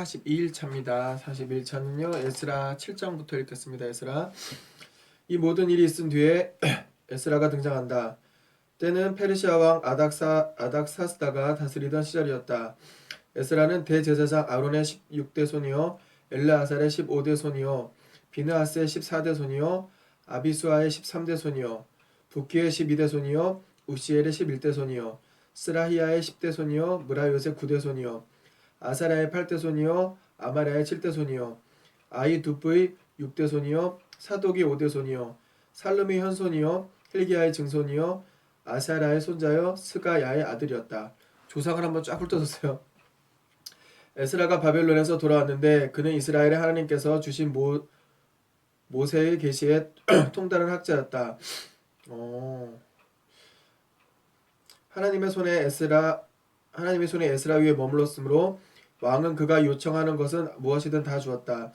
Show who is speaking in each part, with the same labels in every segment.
Speaker 1: 42일차입니다. 41차는요. 에스라 7장부터 읽겠습니다. 에스라. 이 모든 일이 있은 뒤에 에스라가 등장한다. 때는 페르시아 왕 아닥사스다가 다스리던 시절이었다. 에스라는 대제사장 아론의 16대 손이요 엘르아살의 15대 손이요 비느하스의 14대 손이요 아비수아의 13대 손이요 부키의 12대 손이요 우시엘의 11대 손이요 스라히야의 10대 손이요 무라요의 9대 손이요 아사랴의 8대 손이요 아마랴의 7대 손이요 아이두프의 6대 손이요 사독이 5대 손이요 살룸이 현손이요 힐기야의 증손이요 아사랴의 손자요 스가야의 아들이었다. 조상을 한번 쫙 훑어줬어요. 에스라가 바벨론에서 돌아왔는데 그는 이스라엘의 하나님께서 주신 모세의 계시에 통달한 학자였다. 하나님의 손에 에스라 위에 머물렀으므로 왕은 그가 요청하는 것은 무엇이든 다 주었다.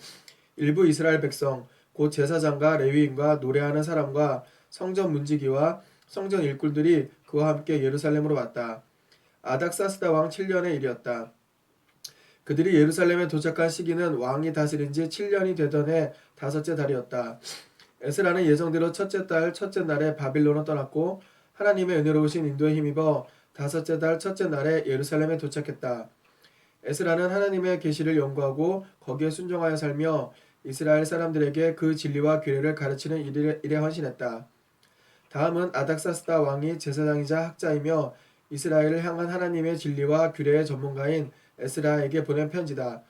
Speaker 1: 일부 이스라엘 백성 곧 제사장과 레위인과 노래하는 사람과 성전 문지기와 성전 일꾼들이 그와 함께 예루살렘으로 왔다. 아닥사스다 왕 7년의 일이었다. 그들이 예루살렘에 도착한 시기는 왕이 다스린 지 7년이 되던 해 다섯째 달이었다. 에스라는 예정대로 첫째 달 첫째 날에 바빌론을 떠났고 하나님의 은혜로우신 인도에 힘입어 다섯째 달 첫째 날에 예루살렘에 도착했다. 에스라는 하나님의 계시를 연구하고 거기에 순종하여 살며 이스라엘 사람들에게 그 진리와 규례를 가르치는 일에 헌신했다. 다음은 아닥사스다 왕이 제사장이자 학자이며 이스라엘을 향한 하나님의 진리와 규례의 전문가인 에스라에게 보낸 편지다.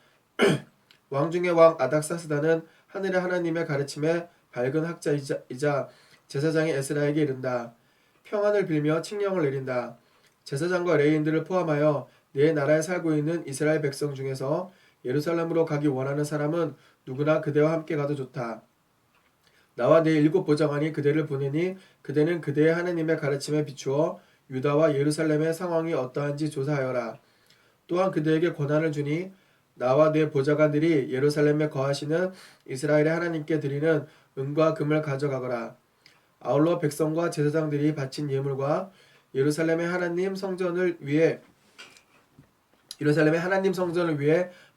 Speaker 1: 왕 중의 왕 아닥사스다는 하늘의 하나님의 가르침에 밝은 학자이자 제사장의 에스라에게 이른다. 평안을 빌며 칙령을 내린다. 제사장과 레위인들을 포함하여 내 나라에 살고 있는 이스라엘 백성 중에서 예루살렘으로 가기 원하는 사람은 누구나 그대와 함께 가도 좋다. 나와 내 7 보좌관이 그대를 보내니 그대는 그대의 하나님의 가르침에 비추어 유다와 예루살렘의 상황이 어떠한지 조사하여라. 또한 그대에게 권한을 주니 나와 내 보좌관들이 예루살렘에 거하시는 이스라엘의 하나님께 드리는 은과 금을 가져가거라. 아울러 백성과 제사장들이 바친 예물과 예루살렘의 하나님 성전을 위해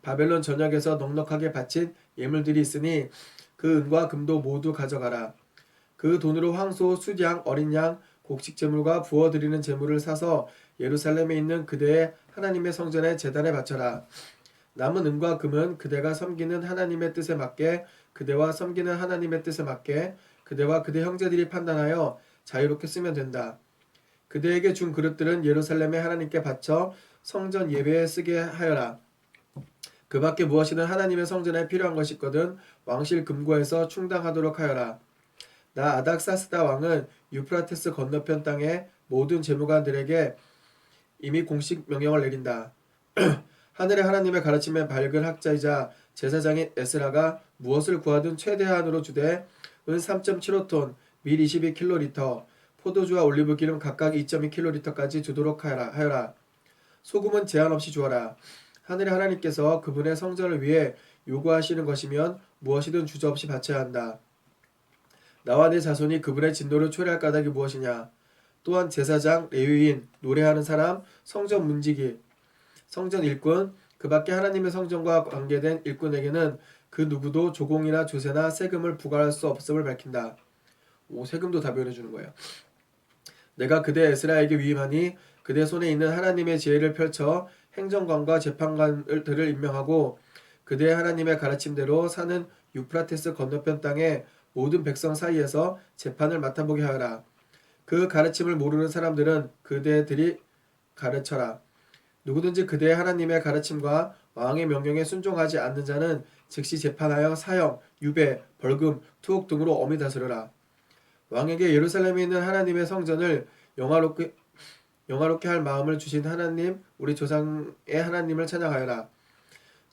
Speaker 1: 바벨론 전역에서 넉넉하게 바친 예물들이 있으니 그 은과 금도 모두 가져가라. 그 돈으로 황소, 수양, 어린 양, 곡식 제물과 부어드리는 제물을 사서 예루살렘에 있는 그대의 하나님의 성전의 제단에 바쳐라. 남은 은과 금은 그대가 섬기는 하나님의 뜻에 맞게 그대와 섬기는 하나님의 뜻에 맞게 그대와 그대 형제들이 판단하여 자유롭게 쓰면 된다. 그대에게 준 그릇들은 예루살렘의 하나님께 바쳐 성전 예배에 쓰게 하여라. 그 밖에 무엇이든 하나님의 성전에 필요한 것이 있거든 왕실 금고에서 충당하도록 하여라. 나 아닥사스다 왕은 유프라테스 건너편 땅의 모든 재무관들에게 이미 공식 명령을 내린다. 하늘의 하나님의 가르침에 밝은 학자이자 제사장인 에스라가 무엇을 구하든 최대한으로 주되 은 3.75톤, 밀 22kg, 포도주와 올리브기름 각각 2.2kg까지 주도록 하여라. 소금은 제한 없이 주어라. 하늘의 하나님께서 그분의 성전을 위해 요구하시는 것이면 무엇이든 주저없이 바쳐야 한다. 나와 내 자손이 그분의 진노를 초래할 까닭이 무엇이냐. 또한 제사장, 레위인, 노래하는 사람, 성전 문지기, 성전 일꾼, 그 밖에 하나님의 성전과 관계된 일꾼에게는 그 누구도 조공이나 조세나 세금을 부과할 수 없음을 밝힌다. 세금도 다 면해주는 거예요. 내가 그대 에스라에게 위임하니 그대 손에 있는 하나님의 지혜를 펼쳐 행정관과 재판관들을 임명하고 그대의 하나님의 가르침대로 사는 유프라테스 건너편 땅의 모든 백성 사이에서 재판을 맡아보게 하여라. 그 가르침을 모르는 사람들은 그대들이 가르쳐라. 누구든지 그대의 하나님의 가르침과 왕의 명령에 순종하지 않는 자는 즉시 재판하여 사형, 유배, 벌금, 투옥 등으로 엄히 다스려라. 왕에게 예루살렘에 있는 하나님의 성전을 영화롭게 할 마음을 주신 하나님, 우리 조상의 하나님을 찬양하여라.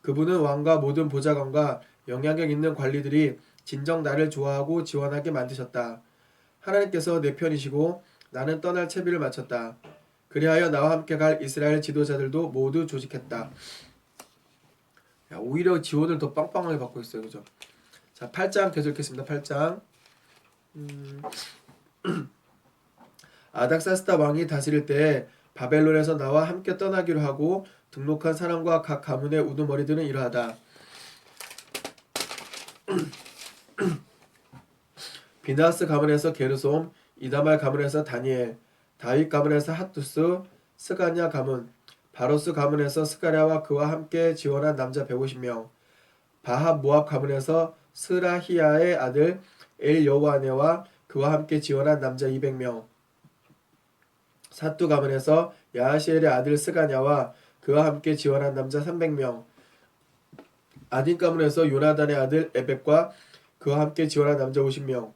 Speaker 1: 그분은 왕과 모든 보좌관과 영향력 있는 관리들이 진정 나를 좋아하고 지원하게 만드셨다. 하나님께서 내 편이시고 나는 떠날 채비를 마쳤다. 그리하여 나와 함께 갈 이스라엘 지도자들도 모두 조직했다. 오히려 지원을 더 빵빵하게 받고 있어요. 그죠? 자, 8장 계속 읽겠습니다. 8장. 아닥사스다 왕이 다스릴 때에 바벨론에서 나와 함께 떠나기로 하고 등록한 사람과 각 가문의 우두머리들은 이러하다. 비나스 가문에서 게르솜, 이다말 가문에서 다니엘, 다윗 가문에서 핫두스, 스가냐 가문, 바로스 가문에서 스가랴와 그와 함께 지원한 남자 150명, 바합 모압 가문에서 스라히야의 아들 엘여와네와 그와 함께 지원한 남자 200명, 사뚜 가문에서 야하시엘의 아들 스가냐와 그와 함께 지원한 남자 300명, 아딘 가문에서 요나단의 아들 에벡과 그와 함께 지원한 남자 50명,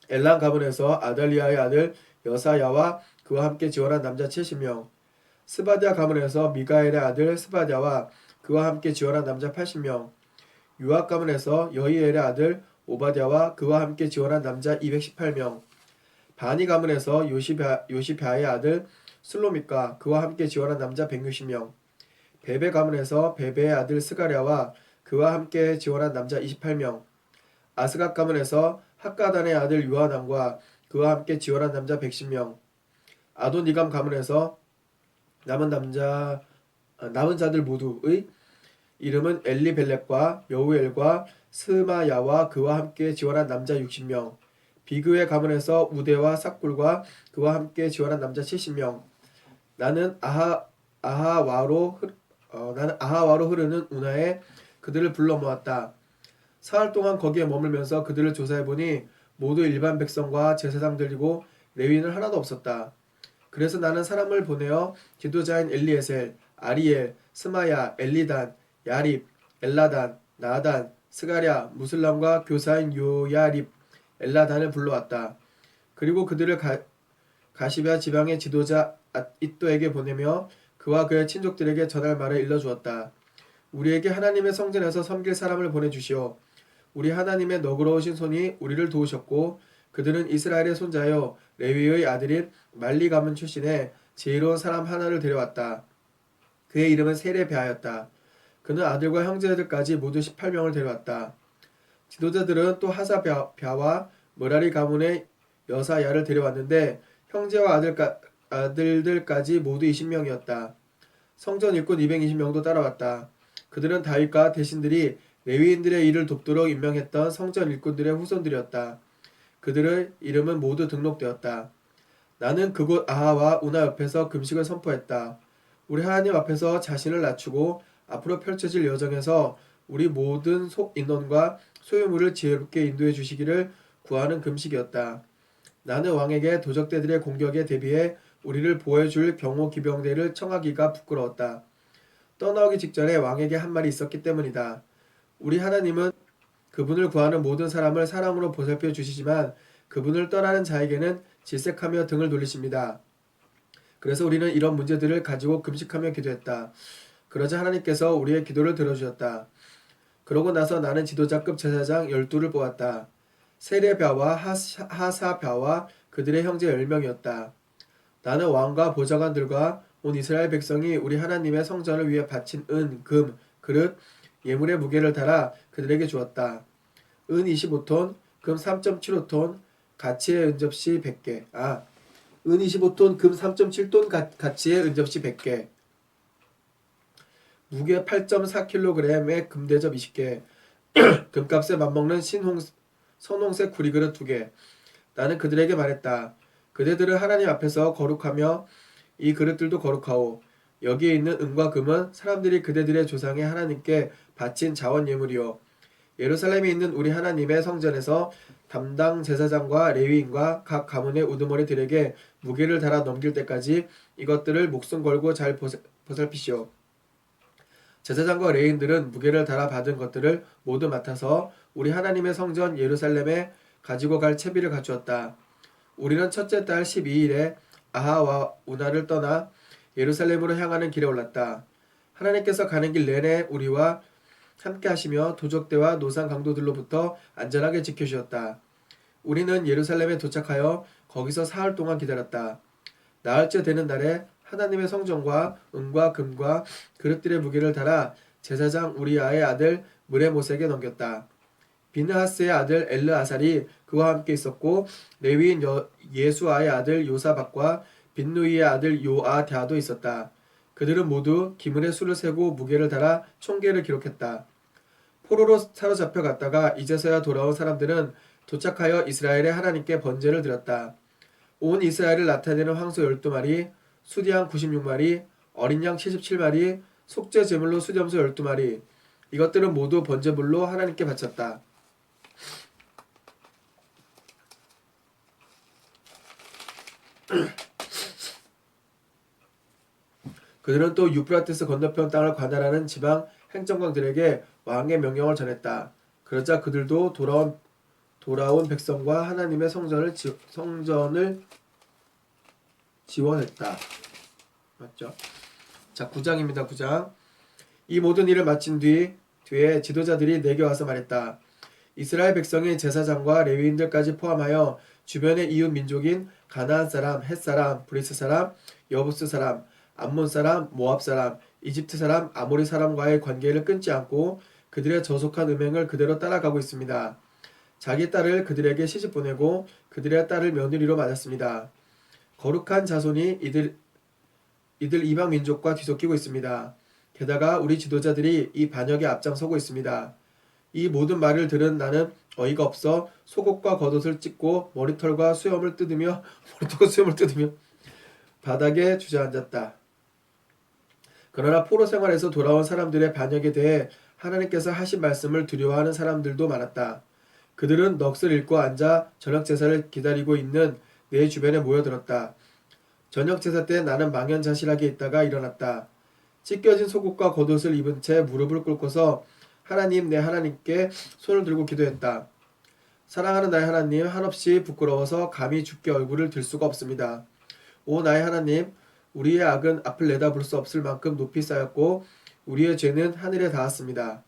Speaker 1: 엘란 가문에서 아달리아의 아들 여사야와 그와 함께 지원한 남자 70명, 스바디아 가문에서 미가엘의 아들 스바디아와 그와 함께 지원한 남자 80명, 유압 가문에서 여히엘의 아들 오바댜와 그와 함께 지원한 남자 218명, 바니 가문에서 요시랴의 아들 슬로믹과 그와 함께 지원한 남자 160명, 베베 가문에서 베베의 아들 스가랴와 그와 함께 지원한 남자 28명, 아스갓 가문에서 학가단의 아들 요하난과 그와 함께 지원한 남자 110명, 아도니감 가문에서 남은 자들 모두의 이름은 엘리벨렉과 여우엘과 스마야와 그와 함께 지원한 남자 60명, 비그의 가문에서 우데와 삭굴과 그와 함께 지원한 남자 70명, 나는 아하와로 흐르는 운하에 그들을 불러 모았다. 사흘 동안 거기에 머물면서 그들을 조사해보니 모두 일반 백성과 제사장들이고 레위인은 하나도 없었다. 그래서 나는 사람을 보내어 지도자인 엘리에셀, 아리엘, 스마야, 엘리단, 야립, 엘라단, 나단, 스가랴, 무슬람과 교사인 요야립, 엘라단을 불러왔다. 그리고 그들을 가시베아 지방의 지도자 이또에게 보내며 그와 그의 친족들에게 전할 말을 일러주었다. 우리에게 하나님의 성전에서 섬길 사람을 보내주시오. 우리 하나님의 너그러우신 손이 우리를 도우셨고 그들은 이스라엘의 손자여 레위의 아들인 말리 가문 출신의 지혜로운 사람 하나를 데려왔다. 그의 이름은 세레베아였다. 그는 아들과 형제들까지 모두 18명을 데려왔다. 지도자들은 또 하사랴와 므라리 가문의 여사야를 데려왔는데 형제와 아들들까지 모두 20명이었다. 성전 일꾼 220명도 따라왔다. 그들은 다윗과 대신들이 레위인들의 일을 돕도록 임명했던 성전 일꾼들의 후손들이었다. 그들의 이름은 모두 등록되었다. 나는 그곳 아하와 우나 옆에서 금식을 선포했다. 우리 하나님 앞에서 자신을 낮추고 앞으로 펼쳐질 여정에서 우리 모든 인원과 소유물을 지혜롭게 인도해 주시기를 구하는 금식이었다. 나는 왕에게 도적대들의 공격에 대비해 우리를 보호해줄 경호 기병대를 청하기가 부끄러웠다. 떠나오기 직전에 왕에게 한 말이 있었기 때문이다. 우리 하나님은 그분을 구하는 모든 사람을 사랑으로 보살펴 주시지만 그분을 떠나는 자에게는 질색하며 등을 돌리십니다. 그래서 우리는 이런 문제들을 가지고 금식하며 기도했다. 그러자 하나님께서 우리의 기도를 들어주셨다. 그러고 나서 나는 지도자급 제사장 12를 뽑았다. 세레랴와 하사랴와 그들의 형제 10명이었다. 나는 왕과 보좌관들과 온 이스라엘 백성이 우리 하나님의 성전을 위해 바친 은, 금, 그릇, 예물의 무게를 달아 그들에게 주었다. 은 25톤, 금 3.75톤, 가치의 은접시 100개. 은 25톤, 금 3.7톤 가치의 은접시 100개. 무게 8.4kg의 금대접 20개. 금값에 맞먹는 선홍색 구리그릇 2개. 나는 그들에게 말했다. 그대들은 하나님 앞에서 거룩하며 이 그릇들도 거룩하오. 여기에 있는 은과 금은 사람들이 그대들의 조상의 하나님께 바친 자원 예물이요. 예루살렘에 있는 우리 하나님의 성전에서 담당 제사장과 레위인과 각 가문의 우두머리들에게 무게를 달아 넘길 때까지 이것들을 목숨 걸고 잘 보살피시오. 제사장과 레위인들은 무게를 달아 받은 것들을 모두 맡아서 우리 하나님의 성전 예루살렘에 가지고 갈 채비를 갖추었다. 우리는 첫째 달 12일에 아하와 우나를 떠나 예루살렘으로 향하는 길에 올랐다. 하나님께서 가는 길 내내 우리와 함께 하시며 도적대와 노상 강도들로부터 안전하게 지켜주셨다. 우리는 예루살렘에 도착하여 거기서 사흘 동안 기다렸다. 나흘째 되는 날에 하나님의 성전과 은과 금과 그릇들의 무게를 달아 제사장 우리아의 아들 무레못에게 넘겼다. 비느하스의 아들 엘르아살이 그와 함께 있었고 레위인 예수아의 아들 요사박과 빈누이의 아들 요아갸도 있었다. 그들은 모두 기문에 수를 세고 무게를 달아 총계를 기록했다. 포로로 사로잡혀 갔다가 이제서야 돌아온 사람들은 도착하여 이스라엘의 하나님께 번제를 드렸다. 온 이스라엘을 나타내는 황소 12마리, 수디양 96마리, 어린 양 77마리, 속죄 제물로 수염소 12마리. 이것들은 모두 번제물로 하나님께 바쳤다. 그들은 또 유프라테스 건너편 땅을 관할하는 지방 행정관들에게 왕의 명령을 전했다. 그러자 그들도 돌아온 백성과 하나님의 성전을 지원했다. 맞죠? 자, 9장입니다. 9장. 이 모든 일을 마친 뒤에 지도자들이 내게 와서 말했다. 이스라엘 백성이 제사장과 레위인들까지 포함하여 주변의 이웃 민족인 가나안 사람, 헷 사람, 브리스 사람, 여부스 사람, 암몬 사람, 모압 사람, 이집트 사람, 아모리 사람과의 관계를 끊지 않고 그들의 저속한 음행을 그대로 따라가고 있습니다. 자기 딸을 그들에게 시집 보내고 그들의 딸을 며느리로 맞았습니다. 거룩한 자손이 이들 이방 민족과 뒤섞이고 있습니다. 게다가 우리 지도자들이 이 반역에 앞장서고 있습니다. 이 모든 말을 들은 나는 어이가 없어 속옷과 겉옷을 찢고 머리털과 수염을 뜯으며 바닥에 주저앉았다. 그러나 포로 생활에서 돌아온 사람들의 반역에 대해 하나님께서 하신 말씀을 두려워하는 사람들도 많았다. 그들은 넋을 잃고 앉아 저녁 제사를 기다리고 있는 내 주변에 모여들었다. 저녁 제사 때 나는 망연자실하게 있다가 일어났다. 찢겨진 속옷과 겉옷을 입은 채 무릎을 꿇고서 하나님 내 하나님께 손을 들고 기도했다. 사랑하는 나의 하나님, 한없이 부끄러워서 감히 주께 얼굴을 들 수가 없습니다. 오 나의 하나님, 우리의 악은 앞을 내다볼 수 없을 만큼 높이 쌓였고 우리의 죄는 하늘에 닿았습니다.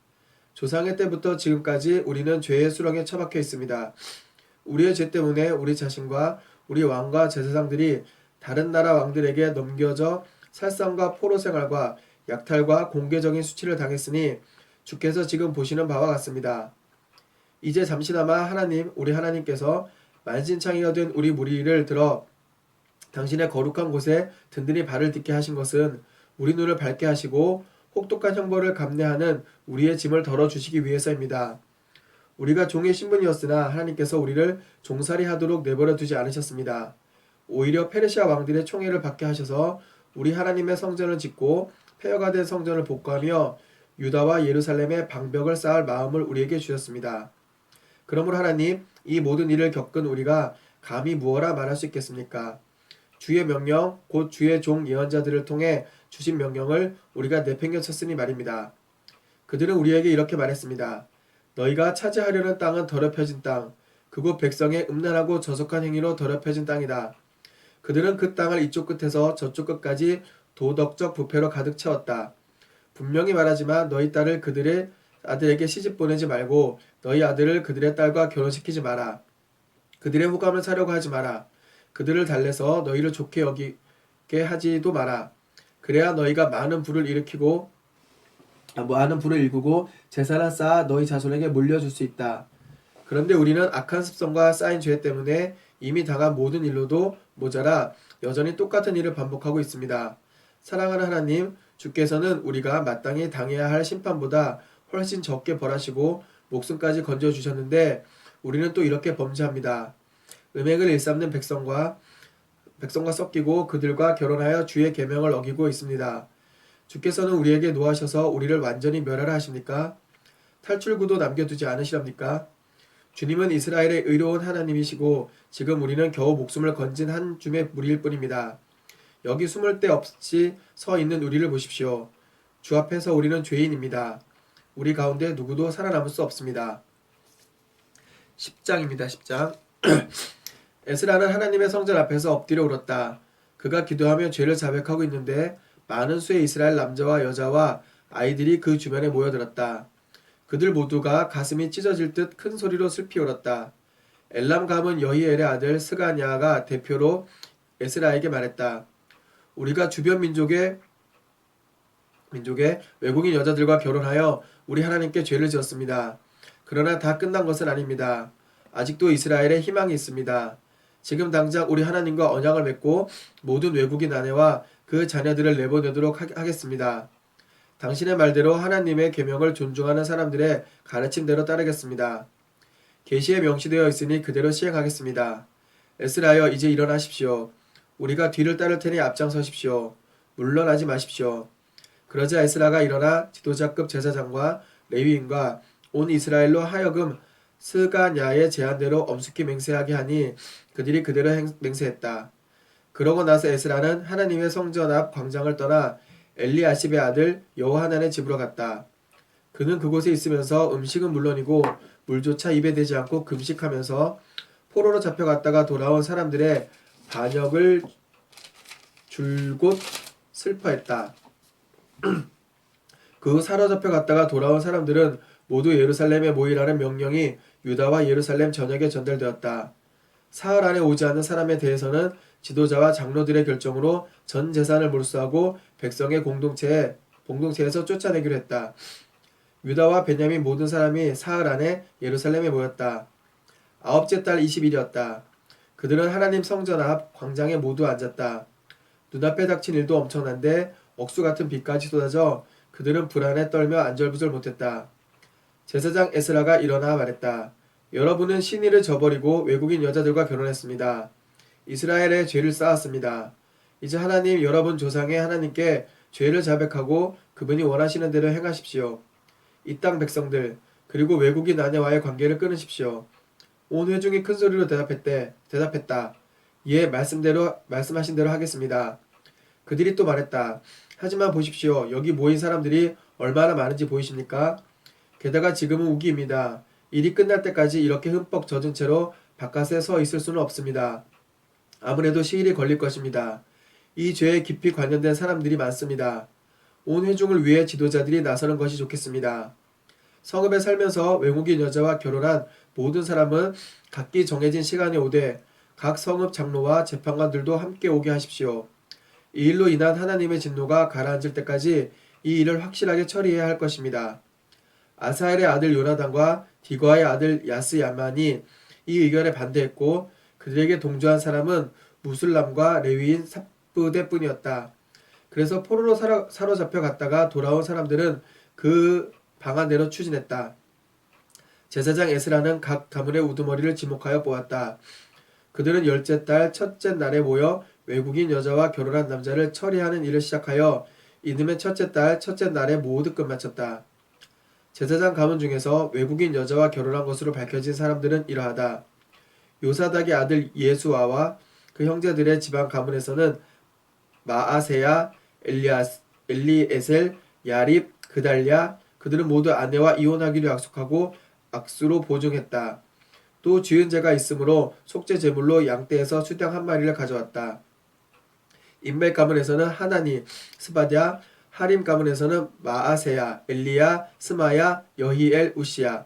Speaker 1: 조상의 때부터 지금까지 우리는 죄의 수렁에 처박혀 있습니다. 우리의 죄 때문에 우리 자신과 우리 왕과 제사장들이 다른 나라 왕들에게 넘겨져 살상과 포로 생활과 약탈과 공개적인 수치를 당했으니 주께서 지금 보시는 바와 같습니다. 이제 잠시나마 하나님, 우리 하나님께서 만신창이가 된 우리 무리를 들어 당신의 거룩한 곳에 든든히 발을 딛게 하신 것은 우리 눈을 밝게 하시고 혹독한 형벌을 감내하는 우리의 짐을 덜어주시기 위해서입니다. 우리가 종의 신분이었으나 하나님께서 우리를 종살이 하도록 내버려 두지 않으셨습니다. 오히려 페르시아 왕들의 총애를 받게 하셔서 우리 하나님의 성전을 짓고 폐허가 된 성전을 복구하며 유다와 예루살렘에 방벽을 쌓을 마음을 우리에게 주셨습니다. 그러므로 하나님, 이 모든 일을 겪은 우리가 감히 무엇라 말할 수 있겠습니까? 주의 명령, 곧 주의 종 예언자들을 통해 주신 명령을 우리가 내팽개쳤으니 말입니다. 그들은 우리에게 이렇게 말했습니다. 너희가 차지하려는 땅은 더럽혀진 땅, 그곳 백성의 음란하고 저속한 행위로 더럽혀진 땅이다. 그들은 그 땅을 이쪽 끝에서 저쪽 끝까지 도덕적 부패로 가득 채웠다. 분명히 말하지만 너희 딸을 그들의 아들에게 시집 보내지 말고 너희 아들을 그들의 딸과 결혼시키지 마라. 그들의 호감을 사려고 하지 마라. 그들을 달래서 너희를 좋게 여기게 하지도 마라. 그래야 너희가 많은 불을 일구고 재산을 쌓아 너희 자손에게 물려줄 수 있다. 그런데 우리는 악한 습성과 쌓인 죄 때문에 이미 당한 모든 일로도 모자라 여전히 똑같은 일을 반복하고 있습니다. 사랑하는 하나님, 주께서는 우리가 마땅히 당해야 할 심판보다 훨씬 적게 벌하시고 목숨까지 건져주셨는데 우리는 또 이렇게 범죄합니다. 음행을 일삼는 백성과 섞이고 그들과 결혼하여 주의 계명을 어기고 있습니다. 주께서는 우리에게 노하셔서 우리를 완전히 멸하라 하십니까? 탈출구도 남겨두지 않으시렵니까? 주님은 이스라엘의 의로운 하나님이시고 지금 우리는 겨우 목숨을 건진 한 줌의 무리일 뿐입니다. 여기 숨을 데 없이 서 있는 우리를 보십시오. 주 앞에서 우리는 죄인입니다. 우리 가운데 누구도 살아남을 수 없습니다. 10장입니다. 10장. 에스라는 하나님의 성전 앞에서 엎드려 울었다. 그가 기도하며 죄를 자백하고 있는데 많은 수의 이스라엘 남자와 여자와 아이들이 그 주변에 모여들었다. 그들 모두가 가슴이 찢어질 듯 큰 소리로 슬피 울었다. 엘람 가문 여히엘의 아들 스가냐가 대표로 에스라에게 말했다. 우리가 주변 민족의 외국인 여자들과 결혼하여 우리 하나님께 죄를 지었습니다. 그러나 다 끝난 것은 아닙니다. 아직도 이스라엘에 희망이 있습니다. 지금 당장 우리 하나님과 언약을 맺고 모든 외국인 아내와 그 자녀들을 내보내도록 하겠습니다. 당신의 말대로 하나님의 계명을 존중하는 사람들의 가르침대로 따르겠습니다. 계시에 명시되어 있으니 그대로 시행하겠습니다. 에스라여 이제 일어나십시오. 우리가 뒤를 따를 테니 앞장서십시오. 물러나지 마십시오. 그러자 에스라가 일어나 지도자급 제사장과 레위인과 온 이스라엘로 하여금 스가냐의 제안대로 엄숙히 맹세하게 하니 그들이 그대로 맹세했다. 그러고 나서 에스라는 하나님의 성전 앞 광장을 떠나 엘리아십의 아들 여호하난의 집으로 갔다. 그는 그곳에 있으면서 음식은 물론이고 물조차 입에 대지 않고 금식하면서 포로로 잡혀갔다가 돌아온 사람들의 반역을 줄곧 슬퍼했다. 그 후 사로잡혀 갔다가 돌아온 사람들은 모두 예루살렘에 모이라는 명령이 유다와 예루살렘 전역에 전달되었다. 사흘 안에 오지 않는 사람에 대해서는 지도자와 장로들의 결정으로 전 재산을 몰수하고 백성의 공동체에서 쫓아내기로 했다. 유다와 베냐민 모든 사람이 사흘 안에 예루살렘에 모였다. 아홉째 달 20일이었다. 그들은 하나님 성전 앞 광장에 모두 앉았다. 눈앞에 닥친 일도 엄청난데 억수 같은 비까지 쏟아져 그들은 불안에 떨며 안절부절 못했다. 제사장 에스라가 일어나 말했다. 여러분은 신의를 저버리고 외국인 여자들과 결혼했습니다. 이스라엘에 죄를 쌓았습니다. 이제 하나님 여러분 조상의 하나님께 죄를 자백하고 그분이 원하시는 대로 행하십시오. 이 땅 백성들 그리고 외국인 아내와의 관계를 끊으십시오. 온 회중이 큰 소리로 대답했다. 예, 말씀하신 대로 하겠습니다. 그들이 또 말했다. 하지만 보십시오. 여기 모인 사람들이 얼마나 많은지 보이십니까? 게다가 지금은 우기입니다. 일이 끝날 때까지 이렇게 흠뻑 젖은 채로 바깥에 서 있을 수는 없습니다. 아무래도 시일이 걸릴 것입니다. 이 죄에 깊이 관련된 사람들이 많습니다. 온 회중을 위해 지도자들이 나서는 것이 좋겠습니다. 성읍에 살면서 외국인 여자와 결혼한 모든 사람은 각기 정해진 시간에 오되 각 성읍 장로와 재판관들도 함께 오게 하십시오. 이 일로 인한 하나님의 진노가 가라앉을 때까지 이 일을 확실하게 처리해야 할 것입니다. 아사엘의 아들 요나단과 디거아의 아들 야스야만이 이 의견에 반대했고 그들에게 동조한 사람은 무술람과 레위인 삽부대뿐이었다. 그래서 포로로 사로잡혀 갔다가 돌아온 사람들은 그 방안대로 추진했다. 제사장 에스라는 각 가문의 우두머리를 지목하여 뽑았다. 그들은 열째 달 첫째 날에 모여 외국인 여자와 결혼한 남자를 처리하는 일을 시작하여 이듬해 첫째 달 첫째 날에 모두 끝마쳤다. 제사장 가문 중에서 외국인 여자와 결혼한 것으로 밝혀진 사람들은 이러하다. 요사닥의 아들 예수아와 그 형제들의 집안 가문에서는 마아세야, 엘리에셀, 야립, 그달랴 그들은 모두 아내와 이혼하기로 약속하고 악수로 보증했다. 또 지은 죄가 있으므로 속죄 제물로 양떼에서 수양 한 마리를 가져왔다. 인멜 가문에서는 하나니, 스바랴, 하림 가문에서는 마아세야, 엘리야, 스마야, 여히엘, 우시야.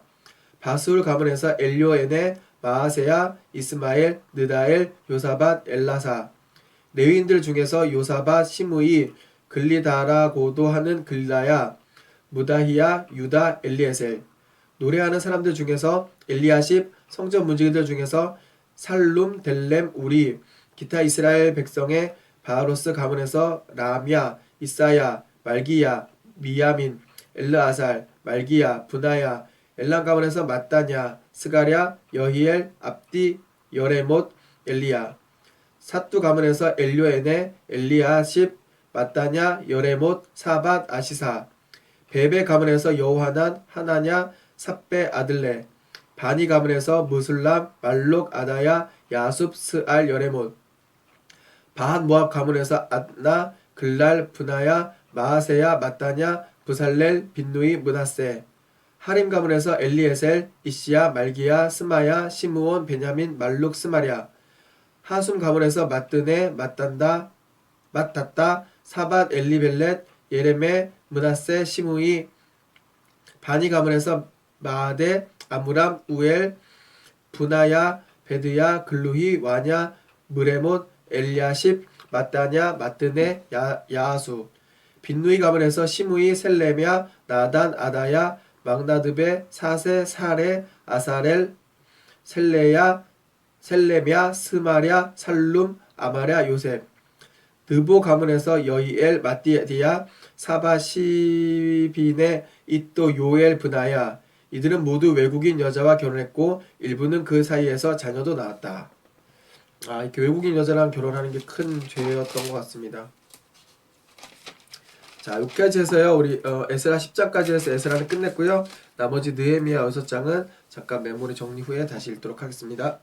Speaker 1: 바술 가문에서 엘료에네, 마아세야, 이스마엘, 느다엘, 요사밧, 엘라사. 레위인들 중에서 요사밧, 시므이, 글리다라고도 하는 글라야, 무다히야, 유다, 엘리에셀. 노래하는 사람들 중에서 엘리야십, 성전 문지기들 중에서 살룸, 델렘, 우리, 기타 이스라엘 백성의 바로스 가문에서 라미야, 이사야, 말기야, 미야민, 엘르아살, 말기야, 분하야, 엘람 가문에서 마따냐, 스가랴, 여히엘, 압디, 여레못, 엘리야. 사뚜 가문에서 엘료에네, 엘리야십, 마따냐, 여레못, 사밧, 아시사. 베베 가문에서 여호하난, 하나냐, 삽베, 아들레. 바니 가문에서 무술람, 말록, 아다야, 야숲, 스알, 여레못. 바한 모압 가문에서 ad나, 글랄, 분하야, 마아세야, 마따냐, 부살렐, 빈누이, 므낫세. 하림 가문에서 엘리에셀, 이시야, 말기야, 스마야, 시므온, 베냐민, 말룩, 스마랴. 하숨 가문에서 마뜨네, 마탔다, 사밧, 엘리벨렛, 예레메, 므낫세, 시므이. 바니 가문에서 마아데, 아무람, 우엘, 분하야, 베드야, 글루히, 와냐, 무레못, 엘리야십, 마따냐, 마뜨네, 야하수. 빈누이 가문에서 시므이, 셀레미야, 나단, 아다야, 망나드베, 사세, 사레, 아사렐, 셀레야, 셀레미야, 스마랴, 살룸, 아마랴, 요셉. 느보 가문에서 여이엘, 마띠디아, 사바, 시빈의 잇도, 요엘, 브나야 이들은 모두 외국인 여자와 결혼했고 일부는 그 사이에서 자녀도 낳았다. 이렇게 외국인 여자랑 결혼하는 게 큰 죄였던 것 같습니다. 자, 여기까지 해서요. 우리 에스라 10장까지 해서 에스라는 끝냈고요. 나머지 느헤미야 6장은 잠깐 메모리 정리 후에 다시 읽도록 하겠습니다.